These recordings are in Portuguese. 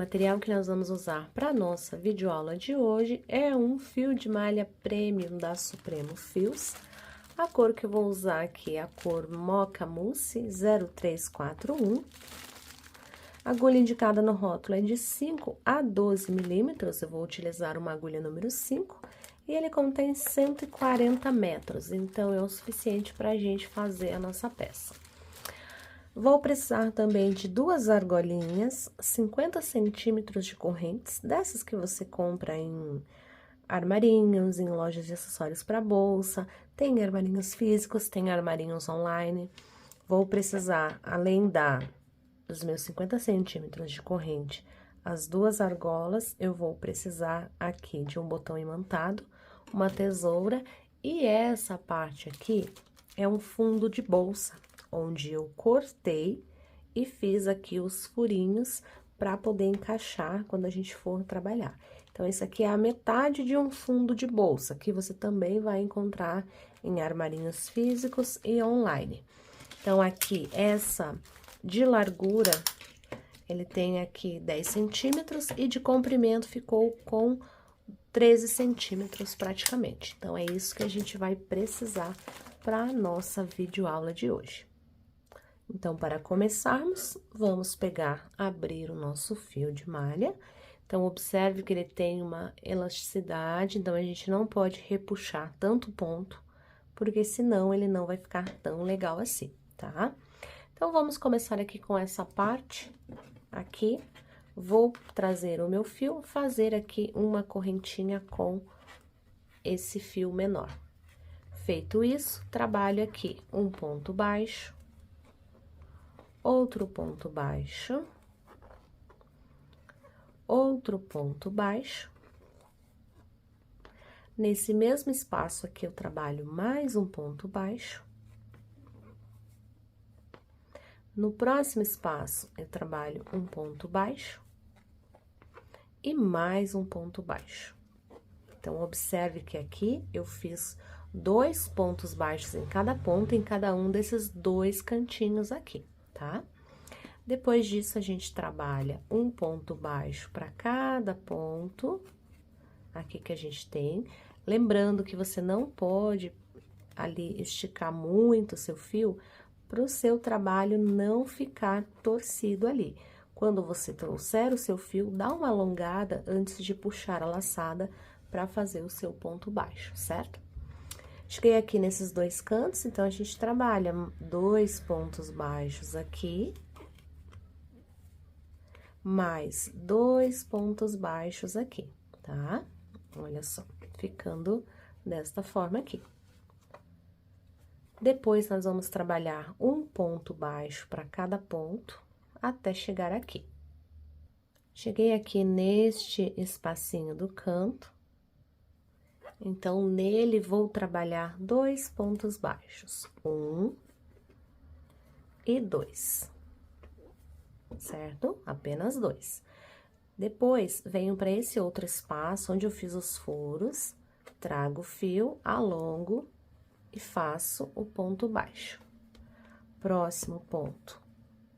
material que nós vamos usar para nossa videoaula de hoje é um fio de malha premium da Supremo Fios. A cor que eu vou usar aqui é a cor Mocha Mousse 0341. A agulha indicada no rótulo é de 5 a 12 milímetros, eu vou utilizar uma agulha número 5. E ele contém 140 metros, então é o suficiente para a gente fazer a nossa peça. Vou precisar também de 2 argolinhas, 50 centímetros de correntes, dessas que você compra em armarinhos, em lojas de acessórios para bolsa, tem armarinhos físicos, tem armarinhos online. Vou precisar, além dos meus 50 centímetros de corrente, as 2 argolas, eu vou precisar aqui de um botão imantado, uma tesoura, e essa parte aqui é um fundo de bolsa, onde eu cortei e fiz aqui os furinhos para poder encaixar quando a gente for trabalhar. Então, esse aqui é a metade de um fundo de bolsa, que você também vai encontrar em armarinhos físicos e online. Então, aqui, essa de largura, ele tem aqui 10 centímetros e de comprimento ficou com 13 centímetros praticamente. Então, é isso que a gente vai precisar para a nossa videoaula de hoje. Então, para começarmos, vamos abrir o nosso fio de malha. Então, observe que ele tem uma elasticidade, então a gente não pode repuxar tanto ponto, porque senão ele não vai ficar tão legal assim, tá? Então, vamos começar aqui com essa parte aqui. Vou trazer o meu fio, fazer aqui uma correntinha com esse fio menor. Feito isso, trabalho aqui um ponto baixo, outro ponto baixo, outro ponto baixo. Nesse mesmo espaço aqui, eu trabalho mais um ponto baixo. No próximo espaço, eu trabalho um ponto baixo e mais um ponto baixo. Então, observe que aqui eu fiz 2 pontos baixos em cada ponto, em cada um desses 2 cantinhos aqui, tá? Depois disso, a gente trabalha um ponto baixo para cada ponto aqui que a gente tem. Lembrando que você não pode ali esticar muito o seu fio para o seu trabalho não ficar torcido ali. Quando você trouxer o seu fio, dá uma alongada antes de puxar a laçada para fazer o seu ponto baixo, certo? Cheguei aqui nesses 2 cantos, então, a gente trabalha 2 pontos baixos aqui, mais 2 pontos baixos aqui, tá? Olha só, ficando desta forma aqui. Depois, nós vamos trabalhar um ponto baixo para cada ponto, até chegar aqui. Cheguei aqui neste espacinho do canto, então, nele, vou trabalhar 2 pontos baixos, 1 e 2, certo? Apenas 2. Depois, venho para esse outro espaço, onde eu fiz os furos, trago o fio, alongo e faço o ponto baixo. Próximo ponto,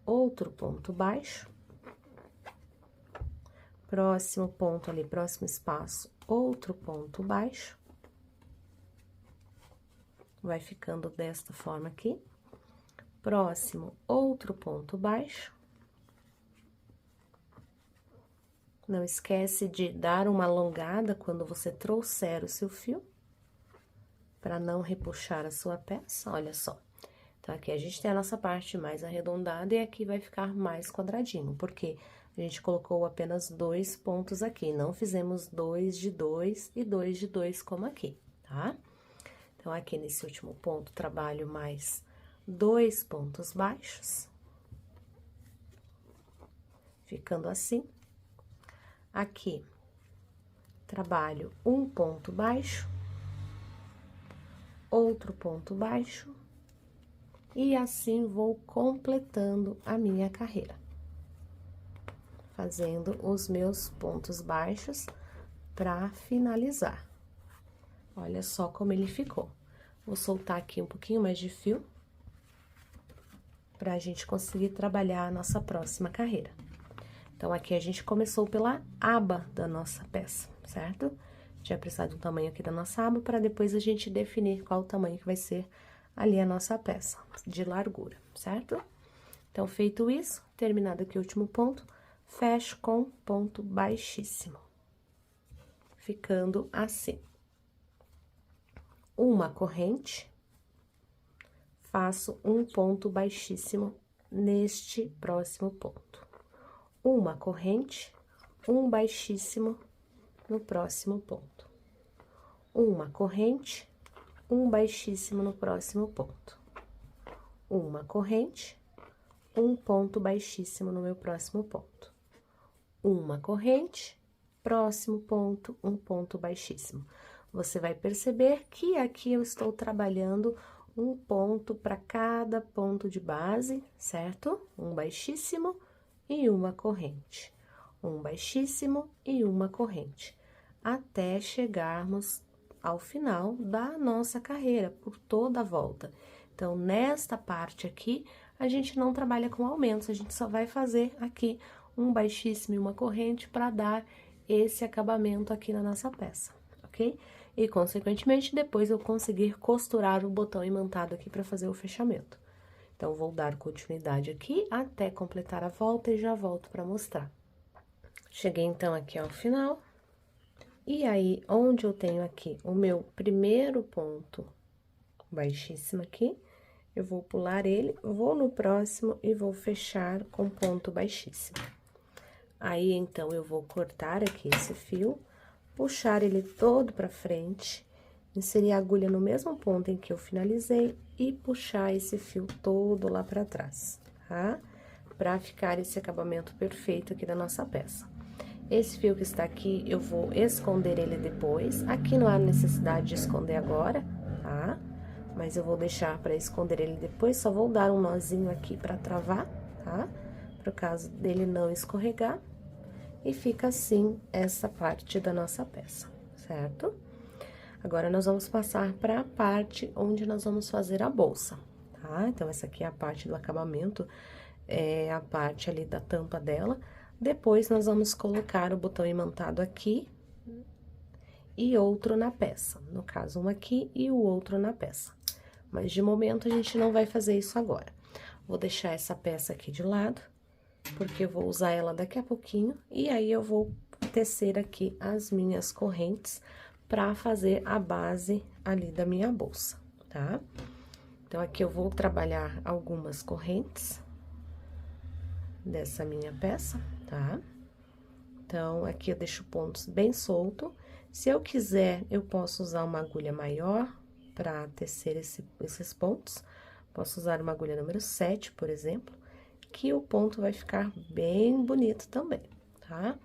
outro ponto baixo. Próximo ponto ali, próximo espaço, outro ponto baixo. Vai ficando desta forma aqui. Próximo, outro ponto baixo. Não esquece de dar uma alongada quando você trouxer o seu fio, para não repuxar a sua peça, olha só. Então, aqui a gente tem a nossa parte mais arredondada e aqui vai ficar mais quadradinho, porque a gente colocou apenas 2 pontos aqui, não fizemos 2 de 2 e 2 de 2 como aqui, tá? Então, aqui nesse último ponto, trabalho mais 2 pontos baixos, ficando assim. Aqui, trabalho um ponto baixo, outro ponto baixo, e assim vou completando a minha carreira, fazendo os meus pontos baixos para finalizar. Olha só como ele ficou. Vou soltar aqui um pouquinho mais de fio, para a gente conseguir trabalhar a nossa próxima carreira. Então, aqui a gente começou pela aba da nossa peça, certo? A gente vai precisar de um tamanho aqui da nossa aba, para depois a gente definir qual o tamanho que vai ser ali a nossa peça, de largura, certo? Então, feito isso, terminado aqui o último ponto, fecho com ponto baixíssimo, ficando assim. Uma corrente, faço um ponto baixíssimo neste próximo ponto. Uma corrente, um baixíssimo no próximo ponto. Uma corrente, um baixíssimo no próximo ponto. Uma corrente, um ponto baixíssimo no meu próximo ponto. Uma corrente, próximo ponto, um ponto baixíssimo. Você vai perceber que aqui eu estou trabalhando um ponto para cada ponto de base, certo? Um baixíssimo e uma corrente. Um baixíssimo e uma corrente. Até chegarmos ao final da nossa carreira, por toda a volta. Então, nesta parte aqui, a gente não trabalha com aumentos, a gente só vai fazer aqui um baixíssimo e uma corrente para dar esse acabamento aqui na nossa peça, ok? E, consequentemente, depois eu conseguir costurar o botão imantado aqui para fazer o fechamento. Então, vou dar continuidade aqui até completar a volta e já volto para mostrar. Cheguei, então, aqui ao final. E aí, onde eu tenho aqui o meu primeiro ponto baixíssimo aqui, eu vou pular ele, vou no próximo e vou fechar com ponto baixíssimo. Aí, então, eu vou cortar aqui esse fio, puxar ele todo pra frente, inserir a agulha no mesmo ponto em que eu finalizei e puxar esse fio todo lá pra trás, tá? Pra ficar esse acabamento perfeito aqui da nossa peça. Esse fio que está aqui, eu vou esconder ele depois. Aqui não há necessidade de esconder agora, tá? Mas eu vou deixar para esconder ele depois, só vou dar um nozinho aqui para travar, tá? Pro caso dele não escorregar. E fica assim essa parte da nossa peça, certo? Agora, nós vamos passar para a parte onde nós vamos fazer a bolsa, tá? Então, essa aqui é a parte do acabamento, é a parte ali da tampa dela. Depois, nós vamos colocar o botão imantado aqui e outro na peça. No caso, um aqui e o outro na peça. Mas, de momento, a gente não vai fazer isso agora. Vou deixar essa peça aqui de lado, porque eu vou usar ela daqui a pouquinho. E aí, eu vou tecer aqui as minhas correntes pra fazer a base ali da minha bolsa, tá? Então, aqui eu vou trabalhar algumas correntes dessa minha peça, tá? Então, aqui eu deixo pontos bem solto. Se eu quiser, eu posso usar uma agulha maior para tecer esses pontos. Posso usar uma agulha número 7, por exemplo, que o ponto vai ficar bem bonito também, tá?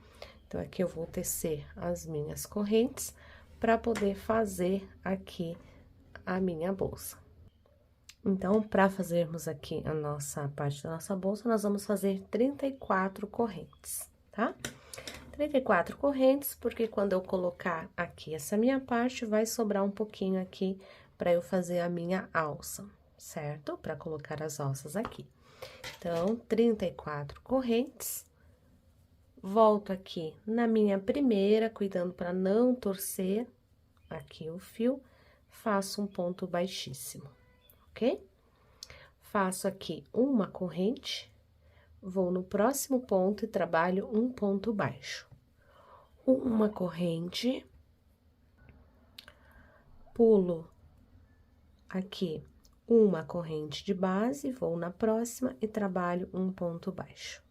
Então, aqui eu vou tecer as minhas correntes para poder fazer aqui a minha bolsa. Então, para fazermos aqui a nossa parte da nossa bolsa, nós vamos fazer 34 correntes, tá? 34 correntes, porque quando eu colocar aqui essa minha parte, vai sobrar um pouquinho aqui para eu fazer a minha alça, certo? Para colocar as alças aqui. Então, 34 correntes. Volto aqui na minha primeira, cuidando para não torcer aqui o fio, faço um ponto baixíssimo, ok? Faço aqui uma corrente, vou no próximo ponto e trabalho um ponto baixo. Uma corrente, pulo aqui uma corrente de base, vou na próxima e trabalho um ponto baixo.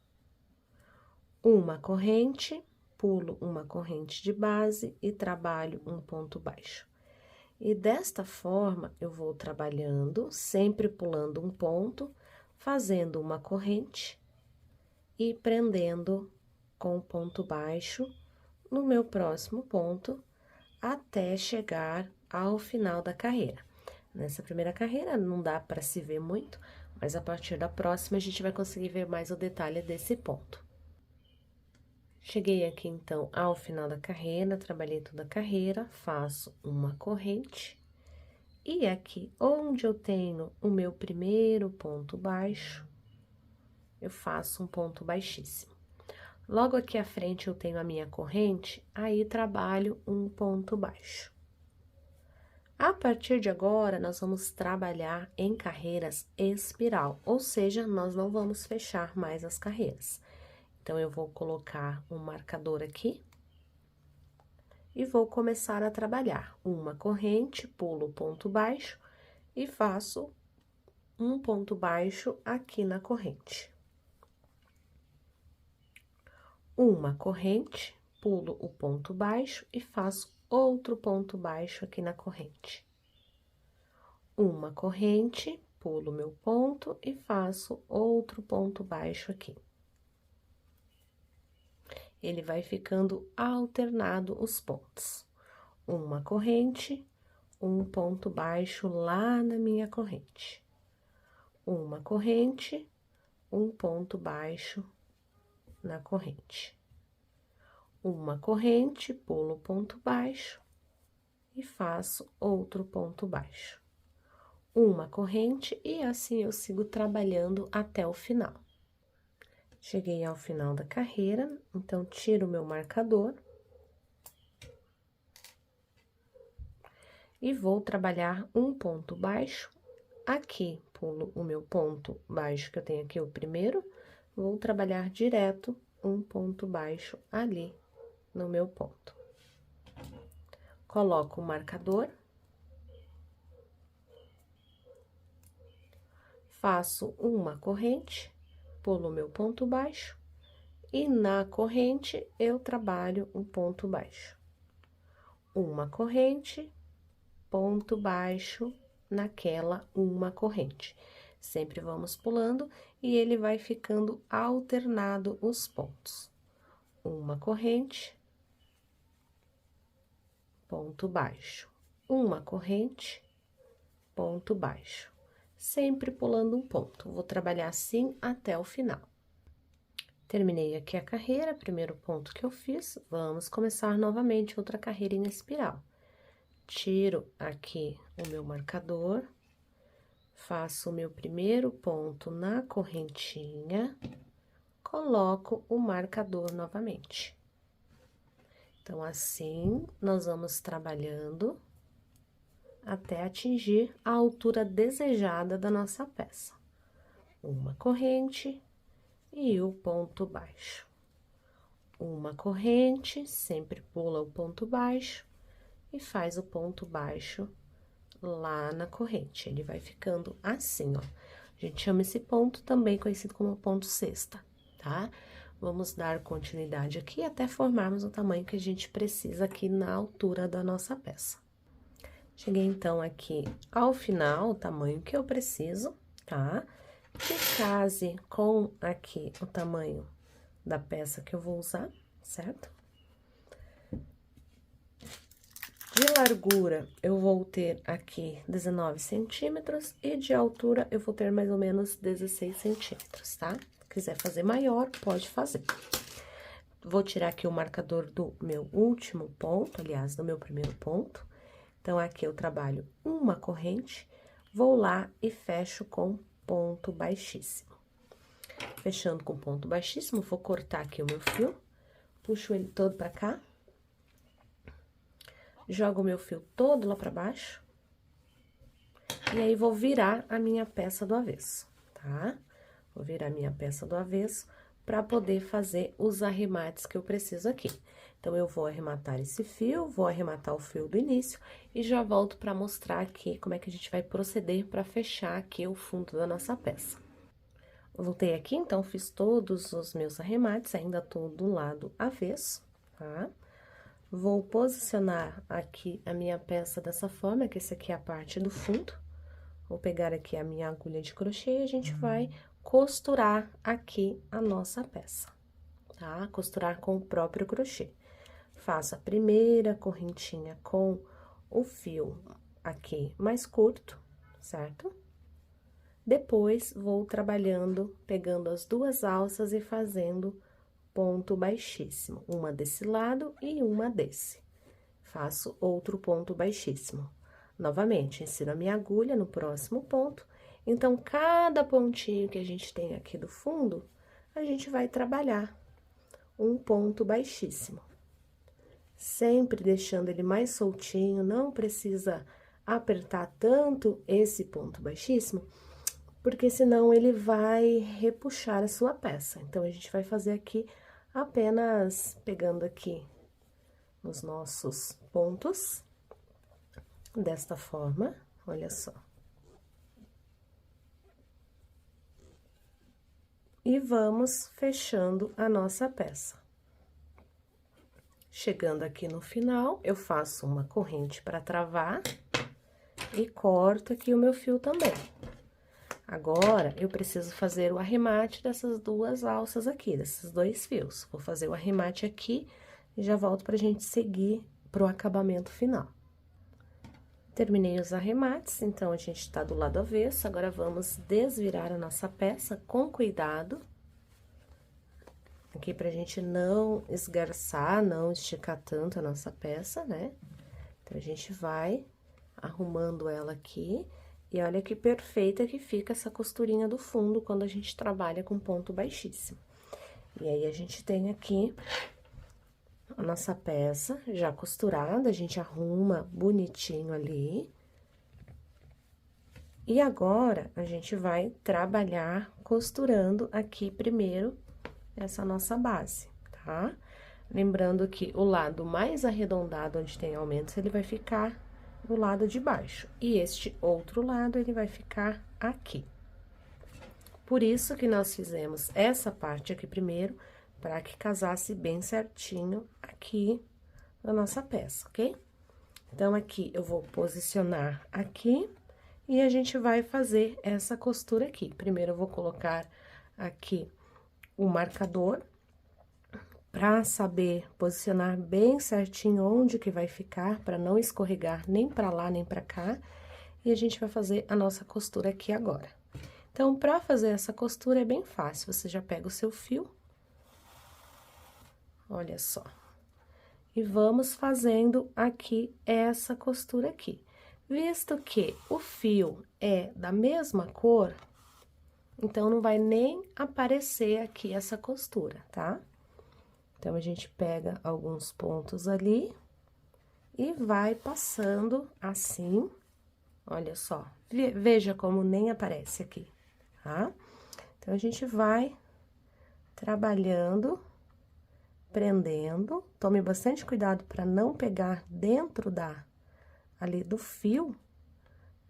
Uma corrente, pulo uma corrente de base e trabalho um ponto baixo. E desta forma, eu vou trabalhando, sempre pulando um ponto, fazendo uma corrente e prendendo com ponto baixo no meu próximo ponto, até chegar ao final da carreira. Nessa primeira carreira não dá para se ver muito, mas a partir da próxima a gente vai conseguir ver mais o detalhe desse ponto. Cheguei aqui, então, ao final da carreira, trabalhei toda a carreira, faço uma corrente. E aqui, onde eu tenho o meu primeiro ponto baixo, eu faço um ponto baixíssimo. Logo aqui à frente eu tenho a minha corrente, aí trabalho um ponto baixo. A partir de agora, nós vamos trabalhar em carreiras espiral, ou seja, nós não vamos fechar mais as carreiras. Então, eu vou colocar um marcador aqui e vou começar a trabalhar uma corrente, pulo o ponto baixo e faço um ponto baixo aqui na corrente. Uma corrente, pulo o ponto baixo e faço outro ponto baixo aqui na corrente. Uma corrente, pulo meu ponto e faço outro ponto baixo aqui. Ele vai ficando alternado os pontos. Uma corrente, um ponto baixo lá na minha corrente. Uma corrente, um ponto baixo na corrente. Uma corrente, pulo o ponto baixo e faço outro ponto baixo. Uma corrente e assim eu sigo trabalhando até o final. Cheguei ao final da carreira, então tiro o meu marcador e vou trabalhar um ponto baixo aqui. Pulo o meu ponto baixo que eu tenho aqui, o primeiro, vou trabalhar direto um ponto baixo ali no meu ponto. Coloco o marcador, faço uma corrente, pulo o meu ponto baixo e na corrente eu trabalho um ponto baixo. Uma corrente, ponto baixo naquela uma corrente. Sempre vamos pulando e ele vai ficando alternado os pontos. Uma corrente, ponto baixo. Uma corrente, ponto baixo. Sempre pulando um ponto. Vou trabalhar assim até o final. Terminei aqui a carreira, primeiro ponto que eu fiz, vamos começar novamente outra carreira em espiral. Tiro aqui o meu marcador, faço o meu primeiro ponto na correntinha, coloco o marcador novamente. Então, assim, nós vamos trabalhando até atingir a altura desejada da nossa peça. Uma corrente e o ponto baixo. Uma corrente, sempre pula o ponto baixo e faz o ponto baixo lá na corrente. Ele vai ficando assim, ó. A gente chama esse ponto também conhecido como ponto cesta, tá? Vamos dar continuidade aqui até formarmos o tamanho que a gente precisa aqui na altura da nossa peça. Cheguei, então, aqui ao final, o tamanho que eu preciso, tá? Que case com aqui o tamanho da peça que eu vou usar, certo? De largura, eu vou ter aqui 19 centímetros e de altura eu vou ter mais ou menos 16 centímetros, tá? Se quiser fazer maior, pode fazer. Vou tirar aqui o marcador do meu último ponto, aliás, do meu primeiro ponto. Então, aqui eu trabalho uma corrente, vou lá e fecho com ponto baixíssimo. Fechando com ponto baixíssimo, vou cortar aqui o meu fio, puxo ele todo pra cá, jogo o meu fio todo lá pra baixo, e aí vou virar a minha peça do avesso, tá? Vou virar a minha peça do avesso pra poder fazer os arremates que eu preciso aqui. Então, eu vou arrematar esse fio, vou arrematar o fio do início e já volto pra mostrar aqui como é que a gente vai proceder pra fechar aqui o fundo da nossa peça. Voltei aqui, então, fiz todos os meus arremates, ainda tô do lado avesso, tá? Vou posicionar aqui a minha peça dessa forma, que essa aqui é a parte do fundo. Vou pegar aqui a minha agulha de crochê e a gente vai costurar aqui a nossa peça, tá? Costurar com o próprio crochê. Faço a primeira correntinha com o fio aqui mais curto, certo? Depois, vou trabalhando, pegando as duas alças e fazendo ponto baixíssimo. Uma desse lado e uma desse. Faço outro ponto baixíssimo. Novamente, insiro a minha agulha no próximo ponto. Então, cada pontinho que a gente tem aqui do fundo, a gente vai trabalhar um ponto baixíssimo. Sempre deixando ele mais soltinho, não precisa apertar tanto esse ponto baixíssimo, porque senão ele vai repuxar a sua peça. Então, a gente vai fazer aqui apenas pegando aqui nos nossos pontos, desta forma, olha só. E vamos fechando a nossa peça. Chegando aqui no final, eu faço uma corrente para travar e corto aqui o meu fio também. Agora, eu preciso fazer o arremate dessas duas alças aqui, desses dois fios. Vou fazer o arremate aqui e já volto pra gente seguir pro acabamento final. Terminei os arremates, então, a gente tá do lado avesso, agora vamos desvirar a nossa peça com cuidado. Aqui pra gente não esgarçar, não esticar tanto a nossa peça, né? Então, a gente vai arrumando ela aqui. E olha que perfeita que fica essa costurinha do fundo quando a gente trabalha com ponto baixíssimo. E aí, a gente tem aqui a nossa peça já costurada, a gente arruma bonitinho ali. E agora, a gente vai trabalhar costurando aqui primeiro essa nossa base, tá? Lembrando que o lado mais arredondado, onde tem aumentos, ele vai ficar do lado de baixo. E este outro lado, ele vai ficar aqui. Por isso que nós fizemos essa parte aqui primeiro, para que casasse bem certinho aqui na nossa peça, ok? Então, aqui eu vou posicionar aqui e a gente vai fazer essa costura aqui. Primeiro, eu vou colocar aqui o marcador para saber posicionar bem certinho onde que vai ficar, para não escorregar nem para lá nem para cá. E a gente vai fazer a nossa costura aqui agora. Então, para fazer essa costura é bem fácil, você já pega o seu fio. Olha só. E vamos fazendo aqui essa costura aqui. Visto que o fio é da mesma cor, então, não vai nem aparecer aqui essa costura, tá? Então, a gente pega alguns pontos ali e vai passando assim, olha só. Veja como nem aparece aqui, tá? Então, a gente vai trabalhando, prendendo. Tome bastante cuidado para não pegar dentro ali do fio,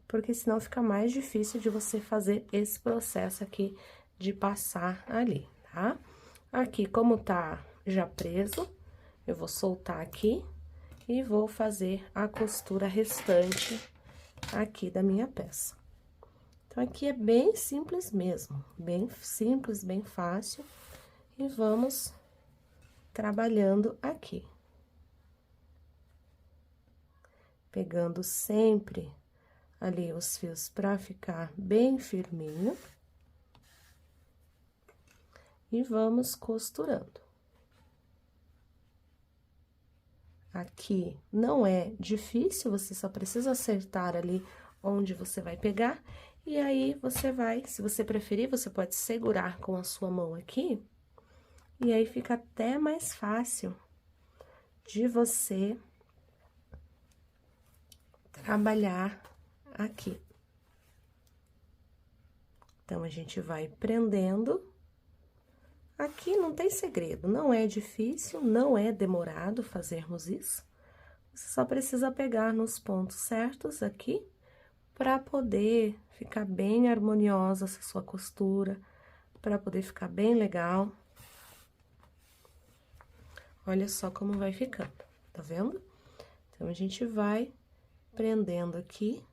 porque senão fica mais difícil de você fazer esse processo aqui de passar ali, tá? Aqui, como tá já preso, eu vou soltar aqui e vou fazer a costura restante aqui da minha peça. Então, aqui é bem simples mesmo, bem simples, bem fácil. E vamos trabalhando aqui. Pegando sempre ali os fios pra ficar bem firminho. E vamos costurando. Aqui não é difícil, você só precisa acertar ali onde você vai pegar. E aí, você vai, se você preferir, você pode segurar com a sua mão aqui. E aí, fica até mais fácil de você trabalhar aqui. Então, a gente vai prendendo. Aqui não tem segredo, não é difícil, não é demorado fazermos isso. Você só precisa pegar nos pontos certos aqui, para poder ficar bem harmoniosa essa sua costura, para poder ficar bem legal. Olha só como vai ficando, tá vendo? Então, a gente vai prendendo aqui,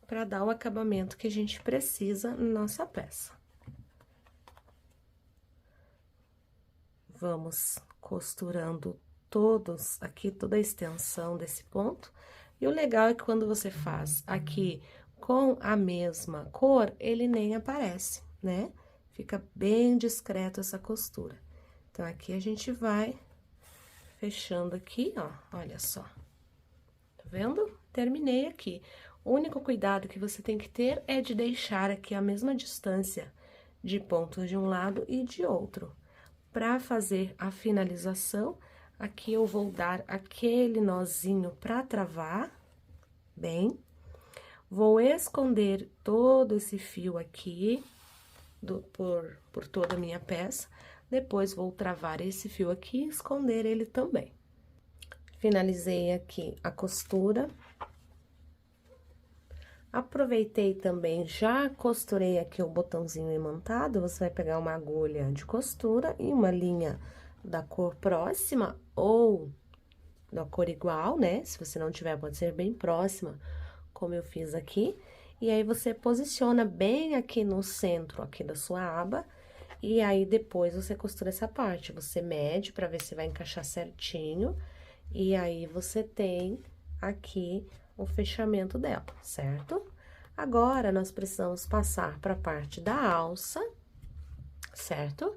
para dar o acabamento que a gente precisa na nossa peça. Vamos costurando todos aqui, toda a extensão desse ponto. E o legal é que quando você faz aqui com a mesma cor, ele nem aparece, né? Fica bem discreto essa costura. Então, aqui a gente vai fechando aqui, ó, olha só. Tá vendo? Terminei aqui. O único cuidado que você tem que ter é de deixar aqui a mesma distância de pontos de um lado e de outro, para fazer a finalização, aqui eu vou dar aquele nozinho para travar, bem. Vou esconder todo esse fio aqui, por toda a minha peça. Depois, vou travar esse fio aqui e esconder ele também. Finalizei aqui a costura. Aproveitei também, já costurei aqui o botãozinho imantado. Você vai pegar uma agulha de costura e uma linha da cor próxima ou da cor igual, né? Se você não tiver, pode ser bem próxima, como eu fiz aqui. E aí, você posiciona bem aqui no centro aqui da sua aba. E aí, depois, você costura essa parte. Você mede pra ver se vai encaixar certinho. E aí, você tem aqui o fechamento dela, certo? Agora, nós precisamos passar pra parte da alça, certo?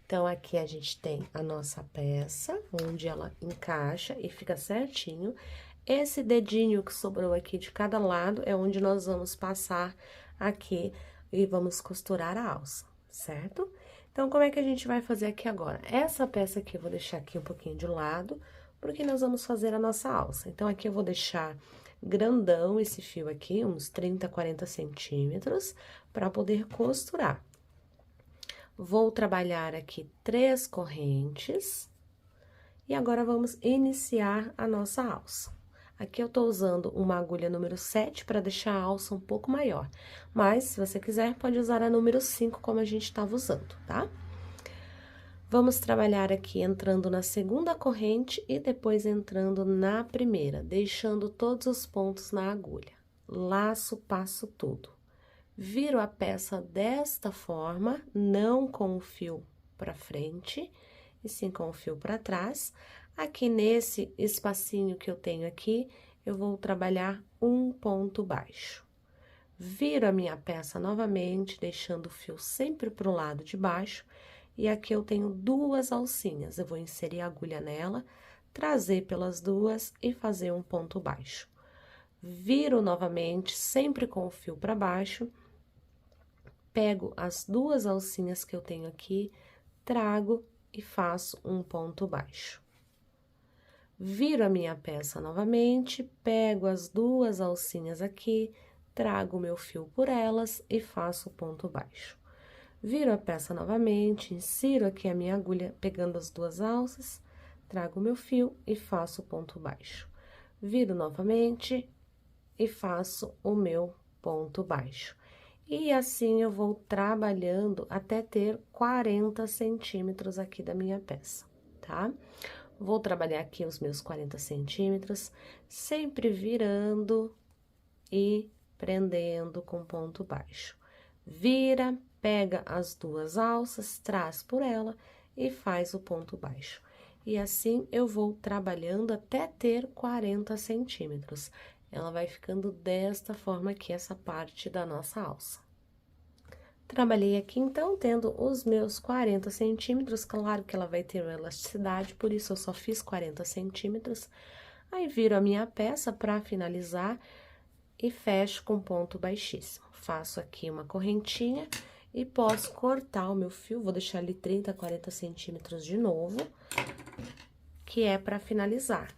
Então, aqui a gente tem a nossa peça, onde ela encaixa e fica certinho. Esse dedinho que sobrou aqui de cada lado é onde nós vamos passar aqui e vamos costurar a alça, certo? Então, como é que a gente vai fazer aqui agora? Essa peça aqui eu vou deixar aqui um pouquinho de lado, porque nós vamos fazer a nossa alça. Então, aqui eu vou deixar grandão esse fio aqui, uns 30, 40 centímetros, para poder costurar. Vou trabalhar aqui 3 correntes, e agora vamos iniciar a nossa alça. Aqui eu tô usando uma agulha número 7 para deixar a alça um pouco maior. Mas, se você quiser, pode usar a número 5, como a gente estava usando, tá? Vamos trabalhar aqui entrando na segunda corrente e depois entrando na primeira, deixando todos os pontos na agulha. Laço, passo tudo. Viro a peça desta forma, não com o fio para frente, e sim com o fio para trás. Aqui nesse espacinho que eu tenho aqui, eu vou trabalhar um ponto baixo. Viro a minha peça novamente, deixando o fio sempre pro lado de baixo, e aqui eu tenho 2 alcinhas. Eu vou inserir a agulha nela, trazer pelas 2 e fazer um ponto baixo. Viro novamente, sempre com o fio para baixo, pego as 2 alcinhas que eu tenho aqui, trago e faço um ponto baixo. Viro a minha peça novamente, pego as 2 alcinhas aqui, trago o meu fio por elas e faço o ponto baixo. Viro a peça novamente, insiro aqui a minha agulha, pegando as 2 alças, trago o meu fio e faço o ponto baixo. Viro novamente e faço o meu ponto baixo. E assim eu vou trabalhando até ter 40 centímetros aqui da minha peça, tá? Vou trabalhar aqui os meus 40 centímetros, sempre virando e prendendo com ponto baixo. Vira, pega as 2 alças, traz por ela e faz o ponto baixo. E assim eu vou trabalhando até ter 40 centímetros. Ela vai ficando desta forma aqui, essa parte da nossa alça. Trabalhei aqui, então, tendo os meus 40 centímetros, claro que ela vai ter uma elasticidade, por isso eu só fiz 40 centímetros. Aí, viro a minha peça para finalizar e fecho com ponto baixíssimo. Faço aqui uma correntinha e posso cortar o meu fio, vou deixar ali 30, 40 centímetros de novo, que é para finalizar,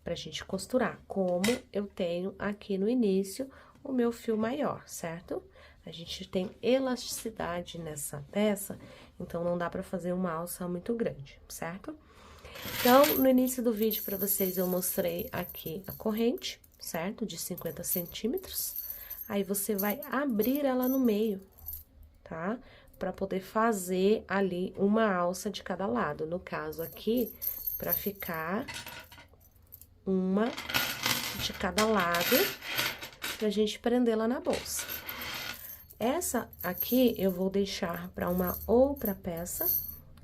pra gente costurar, como eu tenho aqui no início o meu fio maior, certo? A gente tem elasticidade nessa peça, então não dá pra fazer uma alça muito grande, certo? Então, no início do vídeo pra vocês eu mostrei aqui a corrente, certo? De 50 centímetros. Aí, você vai abrir ela no meio, tá? Pra poder fazer ali uma alça de cada lado. No caso aqui, pra ficar uma de cada lado, pra gente prendê-la na bolsa. Essa aqui eu vou deixar para uma outra peça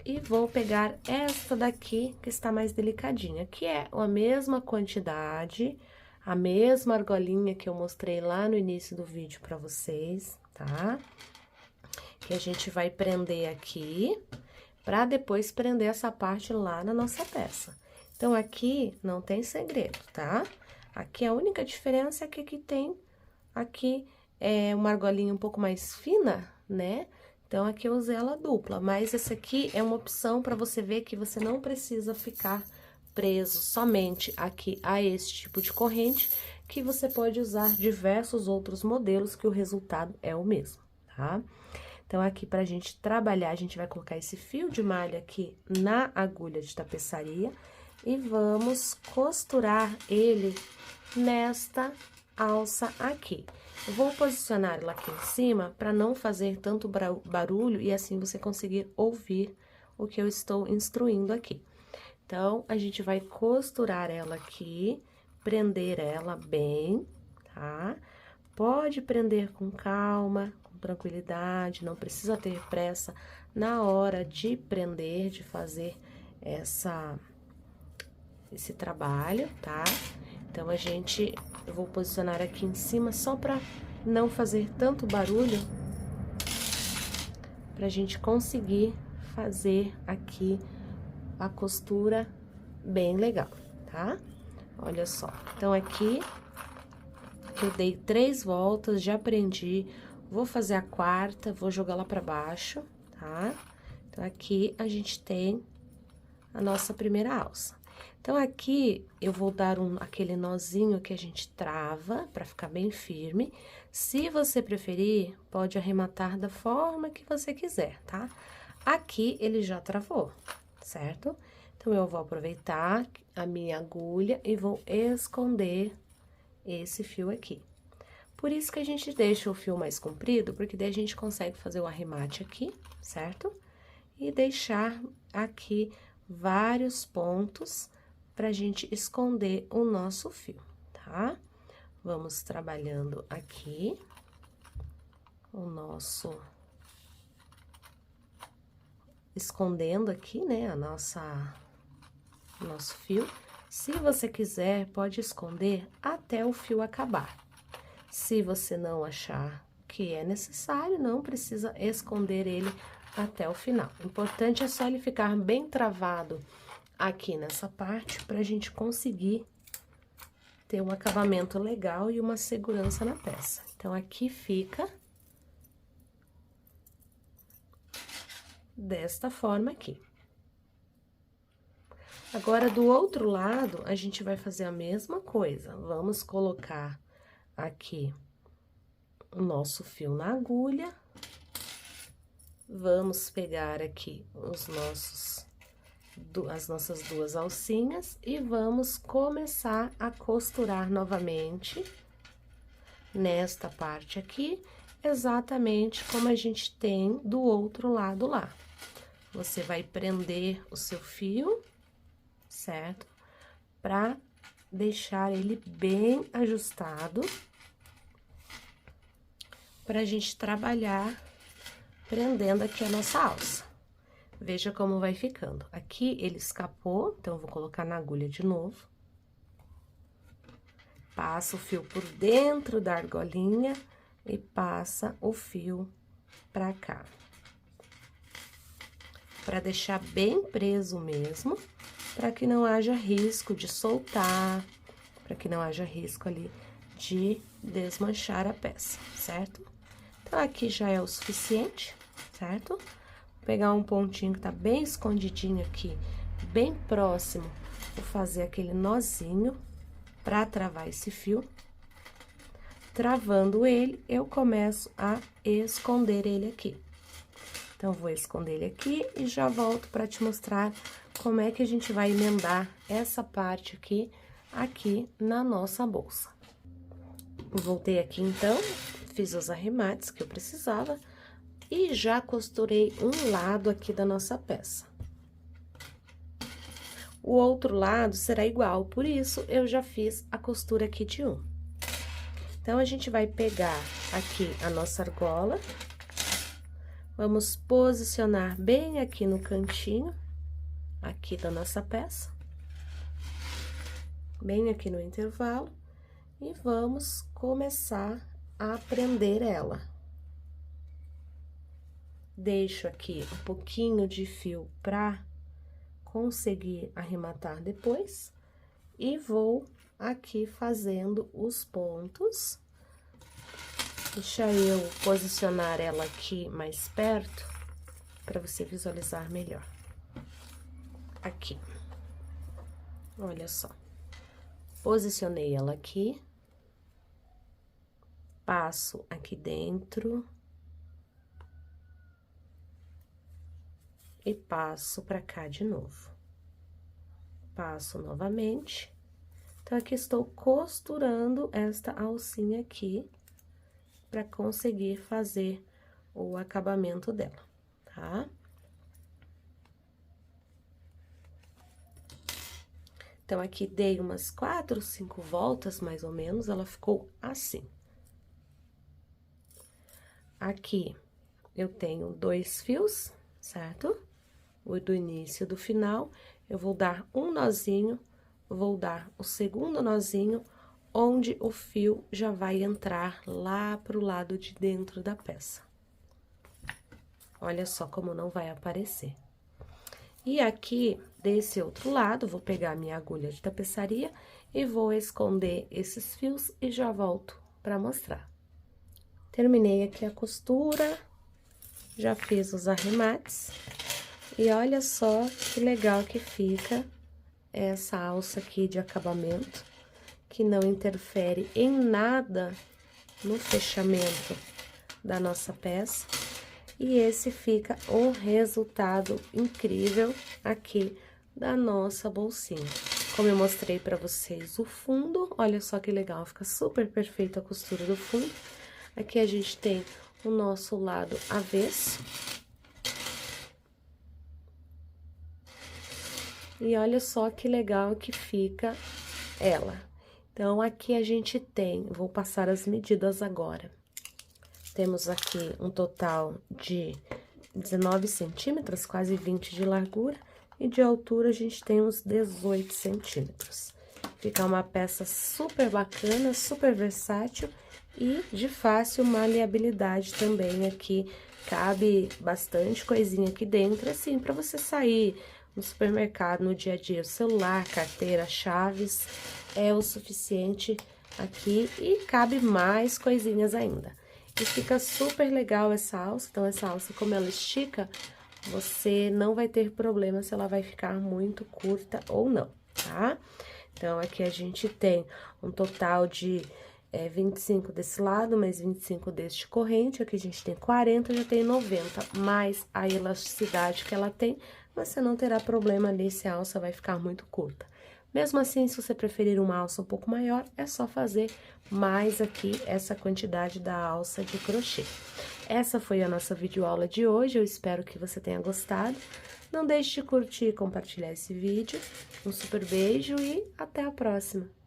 e vou pegar esta daqui que está mais delicadinha, que é a mesma quantidade, a mesma argolinha que eu mostrei lá no início do vídeo para vocês, tá? Que a gente vai prender aqui, para depois prender essa parte lá na nossa peça. Então, aqui não tem segredo, tá? Aqui a única diferença é que aqui tem, aqui é uma argolinha um pouco mais fina, né? Então, aqui eu usei ela dupla, mas essa aqui é uma opção para você ver que você não precisa ficar preso somente aqui a esse tipo de corrente, que você pode usar diversos outros modelos que o resultado é o mesmo, tá? Então, aqui pra gente trabalhar, a gente vai colocar esse fio de malha aqui na agulha de tapeçaria e vamos costurar ele nesta alça aqui. Eu vou posicionar ela aqui em cima para não fazer tanto barulho e assim você conseguir ouvir o que eu estou instruindo aqui. Então, a gente vai costurar ela aqui, prender ela bem, tá? Pode prender com calma, com tranquilidade, não precisa ter pressa na hora de prender, de fazer esse trabalho, tá? Então, eu vou posicionar aqui em cima só pra não fazer tanto barulho, pra gente conseguir fazer aqui a costura bem legal, tá? Olha só, então aqui eu dei 3 voltas, já prendi, vou fazer a quarta, vou jogar lá pra baixo, tá? Então, aqui a gente tem a nossa primeira alça. Então, aqui eu vou dar aquele nozinho que a gente trava pra ficar bem firme. Se você preferir, pode arrematar da forma que você quiser, tá? Aqui ele já travou, certo? Então, eu vou aproveitar a minha agulha e vou esconder esse fio aqui. Por isso que a gente deixa o fio mais comprido, porque daí a gente consegue fazer o arremate aqui, certo? E deixar aqui vários pontos pra gente esconder o nosso fio, tá? Vamos trabalhando aqui o nosso... escondendo aqui, né, o nosso fio. Se você quiser, pode esconder até o fio acabar. Se você não achar que é necessário, não precisa esconder ele até o final. O importante é só ele ficar bem travado aqui nessa parte, pra gente conseguir ter um acabamento legal e uma segurança na peça. Então, aqui fica desta forma aqui. Agora, do outro lado, a gente vai fazer a mesma coisa. Vamos colocar aqui o nosso fio na agulha. Vamos pegar aqui as nossas 2 alcinhas e vamos começar a costurar novamente nesta parte aqui, exatamente como a gente tem do outro lado lá. Você vai prender o seu fio, certo? Pra deixar ele bem ajustado, pra gente trabalhar prendendo aqui a nossa alça. Veja como vai ficando. Aqui ele escapou, então eu vou colocar na agulha de novo. Passa o fio por dentro da argolinha e passa o fio pra cá. Pra deixar bem preso mesmo, pra que não haja risco de soltar, pra que não haja risco ali de desmanchar a peça, certo? Então, aqui já é o suficiente, certo? Vou pegar um pontinho que tá bem escondidinho aqui, bem próximo, vou fazer aquele nozinho pra travar esse fio. Travando ele, eu começo a esconder ele aqui. Então, vou esconder ele aqui e já volto pra te mostrar como é que a gente vai emendar essa parte aqui na nossa bolsa. Voltei aqui, então, fiz os arremates que eu precisava e já costurei um lado aqui da nossa peça. O outro lado será igual, por isso, eu já fiz a costura aqui de um. Então, a gente vai pegar aqui a nossa argola, vamos posicionar bem aqui no cantinho, aqui da nossa peça, bem aqui no intervalo, e vamos começar a prender ela. Deixo aqui um pouquinho de fio pra conseguir arrematar depois, e vou aqui fazendo os pontos Deixa eu posicionar ela aqui mais perto, para você visualizar melhor. Aqui. Olha só. Posicionei ela aqui. Passo aqui dentro. E passo pra cá de novo. Passo novamente. Então, aqui estou costurando esta alcinha aqui, pra conseguir fazer o acabamento dela, tá? Então, aqui dei umas 4, 5 voltas, mais ou menos, ela ficou assim. Aqui, eu tenho 2 fios, certo? O do início e do final, eu vou dar um nozinho, vou dar o segundo nozinho, onde o fio já vai entrar lá pro lado de dentro da peça. Olha só como não vai aparecer. E aqui, desse outro lado, vou pegar minha agulha de tapeçaria e vou esconder esses fios e já volto pra mostrar. Terminei aqui a costura, já fiz os arremates. E olha só que legal que fica essa alça aqui de acabamento, que não interfere em nada no fechamento da nossa peça. E esse fica o resultado incrível aqui da nossa bolsinha. Como eu mostrei pra vocês o fundo, olha só que legal, fica super perfeita a costura do fundo. Aqui a gente tem o nosso lado avesso. E olha só que legal que fica ela. Então, aqui a gente tem, vou passar as medidas agora. Temos aqui um total de 19 centímetros, quase 20 de largura, e de altura a gente tem uns 18 centímetros. Fica uma peça super bacana, super versátil e de fácil maleabilidade também aqui. Cabe bastante coisinha aqui dentro, assim, para você sair no supermercado, no dia a dia, o celular, carteira, chaves, é o suficiente aqui e cabe mais coisinhas ainda. E fica super legal essa alça, então essa alça, como ela estica, você não vai ter problema se ela vai ficar muito curta ou não, tá? Então, aqui a gente tem um total de 25 desse lado, mais 25 deste corrente, aqui a gente tem 40, já tem 90, mais a elasticidade que ela tem, você não terá problema ali se a alça vai ficar muito curta. Mesmo assim, se você preferir uma alça um pouco maior, é só fazer mais aqui essa quantidade da alça de crochê. Essa foi a nossa videoaula de hoje, eu espero que você tenha gostado. Não deixe de curtir e compartilhar esse vídeo. Um super beijo e até a próxima!